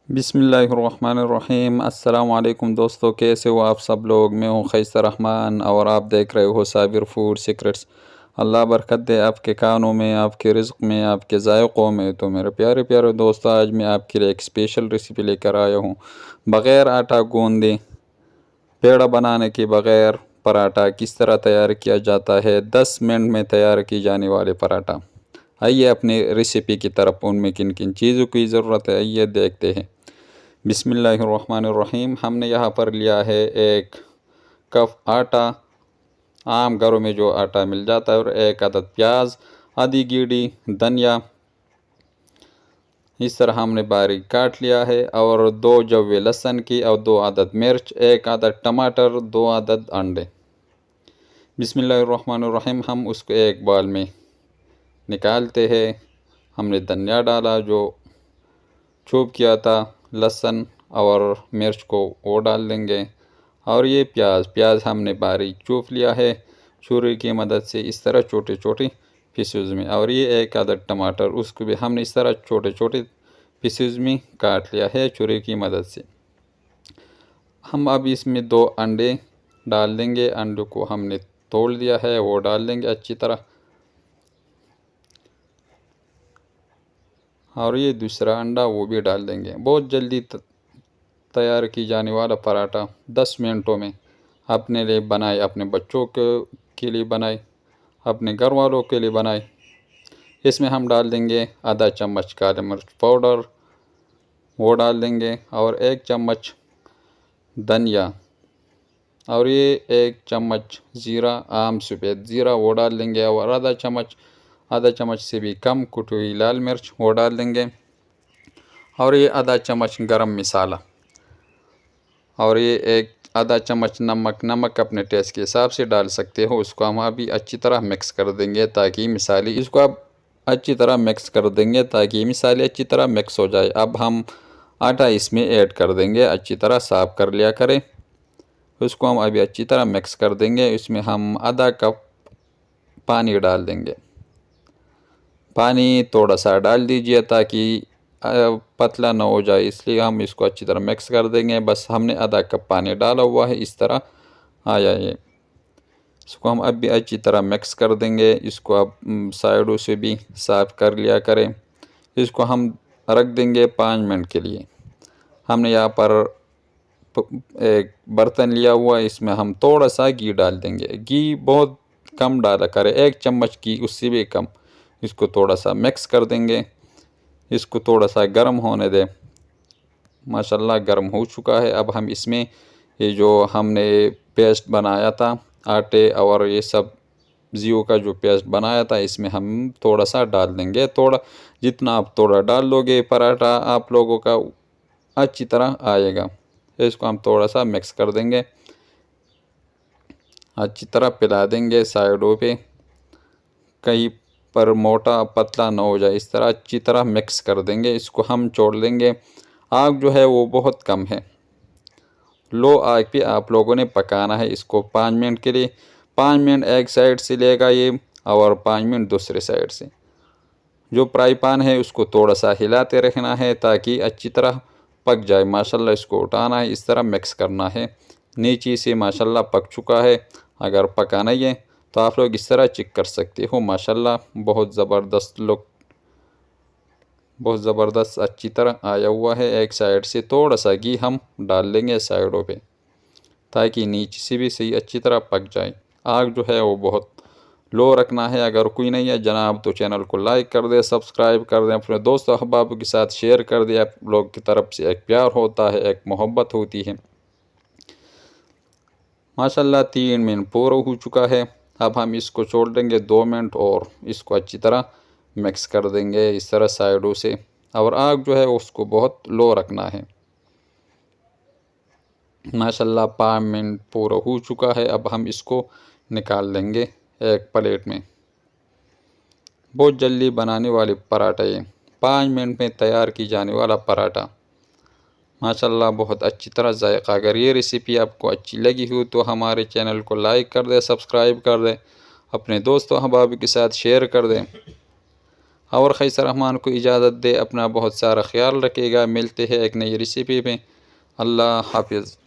बिस्मिल्लाहिर्रहमानिर्रहीम। अस्सलाम वालेकुम दोस्तों, कैसे हो आप सब लोग। मैं हूँ खैसर रहमान और आप देख रहे हो साबिर फूड सीक्रेट्स। अल्लाह बरकत दे आपके कानों में, आपके रिज़्क़ में, आपके ज़ायक़ों में। तो मेरे प्यारे प्यारे दोस्तों, आज मैं आपके लिए एक स्पेशल रेसिपी लेकर आया हूँ। बग़ैर आटा गूंदे पेड़ा बनाने के बग़ैर पराठा किस तरह तैयार किया जाता है। 10 मिनट में तैयार की जाने वाले पराठा। आइए अपनी रेसिपी की तरफ। उनमें किन किन चीज़ों की ज़रूरत है आइए देखते हैं। बिस्मिल्लाहिर्रहमानिर्रहीम। हमने यहाँ पर लिया है 1 कप आटा, आम घरों में जो आटा मिल जाता है, और 1 अदद प्याज, आधी गीडी धनिया इस तरह हमने बारीक काट लिया है, और 2 जव्वे लहसुन की, और 2 अदद मिर्च, 1 अदद टमाटर, 2 अदद अंडे। बिस्मिल्लाहिर्रहमानिर्रहीम। हम उसको एक बाल में निकालते हैं। हमने धनिया डाला, जो चॉप किया था लहसुन और मिर्च को वो डाल देंगे। और ये प्याज हमने बारीक चॉप लिया है छुरी की मदद से, इस तरह छोटे छोटे पीसेस में। और ये 1 अदद टमाटर, उसको भी हमने इस तरह छोटे छोटे पीसेस में काट लिया है छुरी की मदद से। हम अब इसमें 2 अंडे डाल देंगे। अंडों को हमने तोड़ दिया है, वो डाल देंगे अच्छी तरह। और ये दूसरा अंडा वो भी डाल देंगे। बहुत जल्दी तैयार की जाने वाला पराठा 10 मिनटों में अपने लिए बनाए, अपने बच्चों के लिए बनाए, अपने घर वालों के लिए बनाए। इसमें हम डाल देंगे आधा चम्मच काली मिर्च पाउडर, वो डाल देंगे, और 1 चम्मच धनिया, और ये 1 चम्मच ज़ीरा, आम सफ़ेद ज़ीरा वो डाल देंगे, और आधा चम्मच से भी कम कुटी हुई लाल मिर्च वो डाल देंगे, और ये आधा चम्मच गरम मसाला, और ये 1 आधा चम्मच नमक अपने टेस्ट के हिसाब से डाल सकते हो। उसको हम अभी अच्छी तरह मिक्स कर देंगे ताकि मिसाले, इसको आप अच्छी तरह मिक्स कर देंगे ताकि मिसाले अच्छी तरह मिक्स हो जाए। अब हम आटा इसमें ऐड कर देंगे, अच्छी तरह साफ़ कर लिया करें। उसको हम अभी अच्छी तरह मिक्स कर देंगे। इसमें हम आधा कप पानी डाल देंगे। पानी थोड़ा सा डाल दीजिए ताकि पतला ना हो जाए, इसलिए हम इसको अच्छी तरह मिक्स कर देंगे। बस हमने आधा कप पानी डाला हुआ है, इस तरह आया ये। इसको हम अब भी अच्छी तरह मिक्स कर देंगे। इसको अब साइडों से भी साफ़ कर लिया करें। इसको हम रख देंगे 5 मिनट के लिए। हमने यहाँ पर एक बर्तन लिया हुआ है, इसमें हम थोड़ा सा घी डाल देंगे। घी बहुत कम डाला करें, 1 चम्मच घी, उससे भी कम। इसको थोड़ा सा मिक्स कर देंगे। इसको थोड़ा सा गर्म होने दें। माशाल्लाह गर्म हो चुका है। अब हम इसमें ये जो हमने पेस्ट बनाया था आटे और ये सब्जियों का जो पेस्ट बनाया था, इसमें हम थोड़ा सा डाल देंगे। थोड़ा जितना आप थोड़ा डाल लोगे, पराठा आप लोगों का अच्छी तरह आएगा। इसको हम थोड़ा सा मिक्स कर देंगे, अच्छी तरह पिला देंगे साइडों पे, कहीं पर मोटा पतला ना हो जाए, इस तरह अच्छी तरह मिक्स कर देंगे। इसको हम छोड़ देंगे। आग जो है वो बहुत कम है, लो आग पे आप लोगों ने पकाना है इसको 5 मिनट के लिए। 5 मिनट एक साइड से लेगा ये, और 5 मिनट दूसरे साइड से। जो फ्राई पैन है उसको थोड़ा सा हिलाते रहना है ताकि अच्छी तरह पक जाए। माशाल्लाह इसको उठाना है, इस तरह मिक्स करना है। नीचे से माशाल्लाह पक चुका है। अगर पका नहीं है तो आप लोग इस तरह चेक कर सकते हो। माशाल्लाह बहुत ज़बरदस्त अच्छी तरह आया हुआ है। एक साइड से थोड़ा सा घी हम डाल लेंगे साइडों पे ताकि नीचे से भी सही अच्छी तरह पक जाए। आग जो है वो बहुत लो रखना है। अगर कोई नहीं है जनाब तो चैनल को लाइक कर दे, सब्सक्राइब कर दें, अपने दोस्तों अहबाब के साथ शेयर कर दे। आप लोग की तरफ से एक प्यार होता है, एक मोहब्बत होती है। माशाल्लाह 3 मिनट पूरा हो चुका है। अब हम इसको छोड़ देंगे 2 मिनट, और इसको अच्छी तरह मिक्स कर देंगे इस तरह साइडों से। और आग जो है उसको बहुत लो रखना है। माशाल्लाह 5 मिनट पूरा हो चुका है। अब हम इसको निकाल लेंगे एक प्लेट में। बहुत जल्दी बनाने वाले पराठा, ये 5 मिनट में तैयार की जाने वाला पराठा। माशाल्लाह बहुत अच्छी तरह जायका। अगर ये रेसिपी आपको अच्छी लगी हो तो हमारे चैनल को लाइक कर दें, सब्सक्राइब कर दें, अपने दोस्तों अहबाब के साथ शेयर कर दें। और खैसर रहमान को इजाज़त दे। अपना बहुत सारा ख्याल रखिएगा। मिलते हैं एक नई रेसिपी में। अल्लाह हाफिज़।